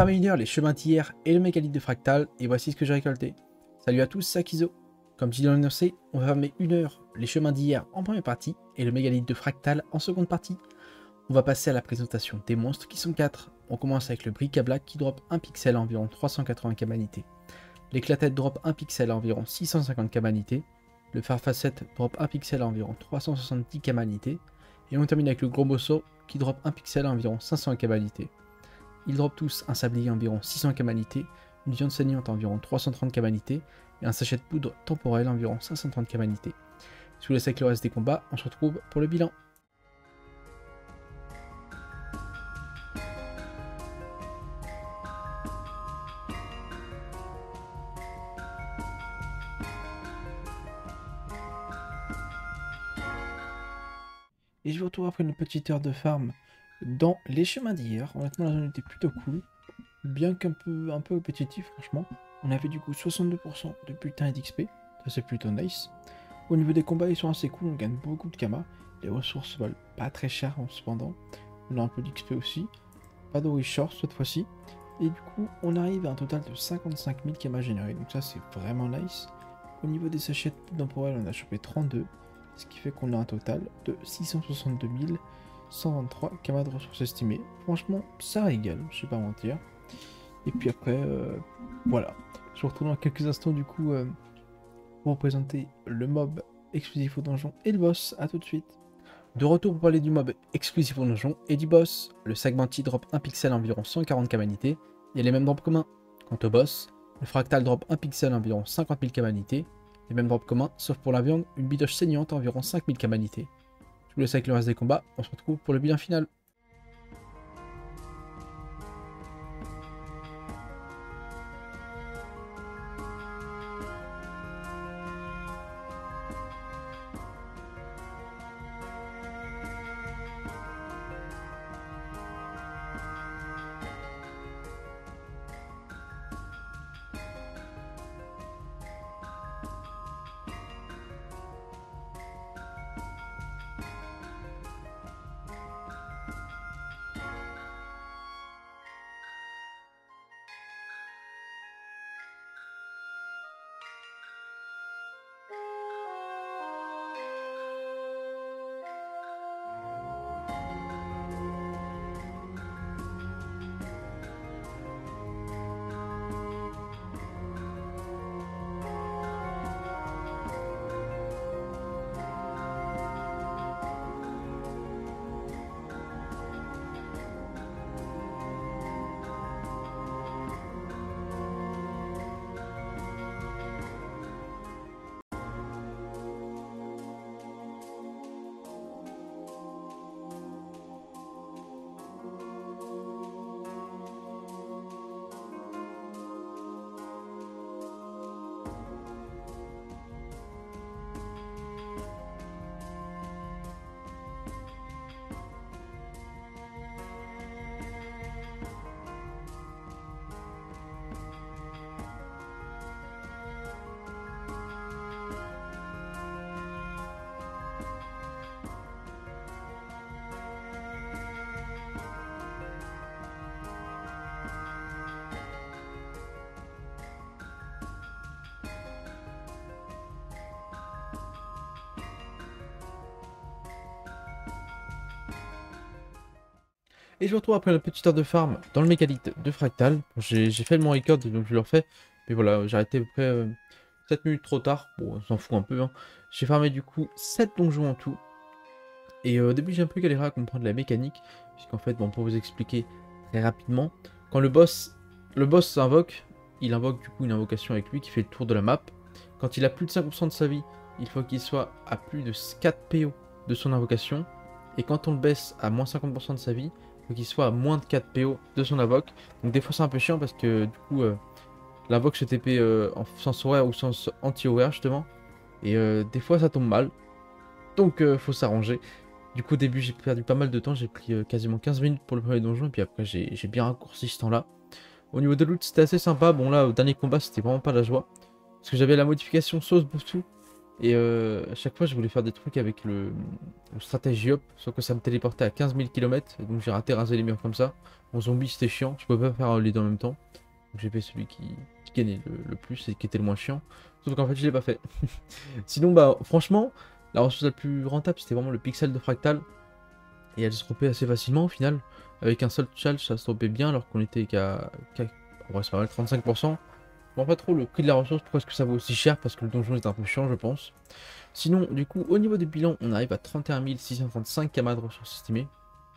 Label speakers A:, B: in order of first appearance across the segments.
A: farmé une heure les chemins d'hier et le mégalith de fractal, et voici ce que j'ai récolté. Salut à tous, c'est Akizo. Comme je l'ai annoncé, on va farmer une heure les chemins d'hier en première partie et le mégalith de fractal en seconde partie. On va passer à la présentation des monstres qui sont 4. On commence avec le brick à black qui drop 1 pixel à environ 380 kamanité. L'éclatette drop 1 pixel à environ 650 kamanité. Le farfacette drop 1 pixel à environ 370 kamanité. Et on termine avec le gros bosso qui drop 1 pixel à environ 500 kamanité. Ils drop tous un sablier à environ 600 kamanité, une viande saignante à environ 330 kamanité et un sachet de poudre temporelle à environ 530 kamanité. Si vous laissez avec le reste des combats, on se retrouve pour le bilan. Et je vous retrouve après une petite heure de farm dans les chemins d'hier. Honnêtement, la zone était plutôt cool, bien qu'un peu répétitif, franchement. On avait du coup 62% de bulletins et d'XP, ça c'est plutôt nice. Au niveau des combats, ils sont assez cool, on gagne beaucoup de Kama. Les ressources valent pas très cher cependant. On a un peu d'XP aussi. Pas de Wishore cette fois-ci. Et du coup, on arrive à un total de 55 000 Kama générés, donc ça c'est vraiment nice. Au niveau des sachets de poudre temporelle, on a chopé 32. Ce qui fait qu'on a un total de 662 123 Kama de ressources estimées. Franchement, ça régale, je vais pas mentir. Et puis après, voilà. Je vous retrouve dans quelques instants du coup pour vous présenter le mob exclusif au donjon et le boss. A tout de suite. De retour pour parler du mob exclusif au donjon et du boss. Le Sagmenti drop 1 pixel à environ 140 kamanité. Il y a les mêmes drops communs. Quant au boss, le Fractal drop 1 pixel à environ 50 000 kamanité. Les mêmes drops communs, sauf pour la viande, une bidoche saignante à environ 5000 kamanité. Je vous laisse avec le reste des combats, on se retrouve pour le bilan final. Et je vous retrouve après la petite heure de farm dans le mégalith de fractal. Bon, j'ai fait mon record donc je le refais. Mais voilà, j'ai arrêté à peu près 7 minutes trop tard. Bon, on s'en fout un peu. Hein. J'ai farmé du coup 7 donjons en tout. Et au début j'ai un peu galéré à comprendre la mécanique. Puisqu'en fait, bon, pour vous expliquer très rapidement, quand le boss s'invoque, il invoque du coup une invocation avec lui qui fait le tour de la map. Quand il a plus de 5% de sa vie, il faut qu'il soit à plus de 4 PO de son invocation. Et quand on le baisse à moins 50% de sa vie, qu'il soit à moins de 4 PO de son invoque. Donc des fois c'est un peu chiant parce que du coup l'invoque se TP en sens horaire ou sens anti-horaire justement. Et des fois ça tombe mal. Donc faut s'arranger. Du coup au début j'ai perdu pas mal de temps, j'ai pris quasiment 15 minutes pour le premier donjon. Et puis après j'ai bien raccourci ce temps là. Au niveau de loot c'était assez sympa. Bon là au dernier combat c'était vraiment pas la joie. Parce que j'avais la modification sauce Bouftou. Et à chaque fois, je voulais faire des trucs avec le stratégie up, sauf que ça me téléportait à 15 000 km, et donc j'ai raté raser les murs comme ça. En zombie, c'était chiant, je pouvais pas faire les deux en même temps. Donc j'ai fait celui qui gagnait le plus et qui était le moins chiant. Sauf qu'en fait, je l'ai pas fait. Sinon, bah, franchement, la ressource la plus rentable, c'était vraiment le pixel de fractal. Et elle se dropait assez facilement au final. Avec un seul challenge, ça se dropait bien, alors qu'on était en vrai, c'est pas mal, 35%. Je vois pas trop le prix de la ressource, pourquoi est-ce que ça vaut aussi cher, parce que le donjon est un peu chiant, je pense. Sinon, du coup, au niveau du bilan, on arrive à 31 635 kamas de ressources estimées.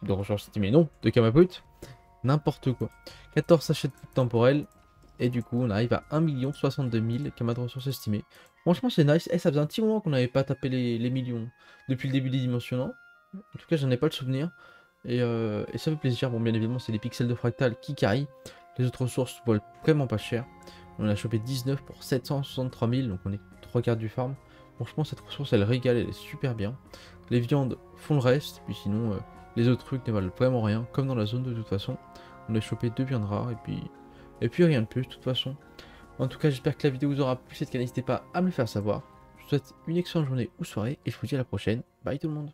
A: De ressources estimées, non, de kamas brut. N'importe quoi. 14 sachets de coupe temporelle. Et du coup, on arrive à 1 062 000 kamas de ressources estimées. Franchement, c'est nice. Et ça faisait un petit moment qu'on n'avait pas tapé les millions depuis le début des dimensionnants. En tout cas, j'en ai pas le souvenir. Et ça fait plaisir. Bon, bien évidemment, c'est les pixels de fractal qui carry. Les autres ressources valent vraiment pas cher. On a chopé 19 pour 763 000, donc on est 3 quarts du farm. Franchement, cette ressource, elle régale, elle est super bien. Les viandes font le reste, puis sinon, les autres trucs ne valent vraiment rien, comme dans la zone de toute façon. On a chopé 2 viandes rares, et puis rien de plus, de toute façon. En tout cas, j'espère que la vidéo vous aura plu. Si c'est le cas, n'hésitez pas à me le faire savoir. Je vous souhaite une excellente journée ou soirée, et je vous dis à la prochaine. Bye tout le monde.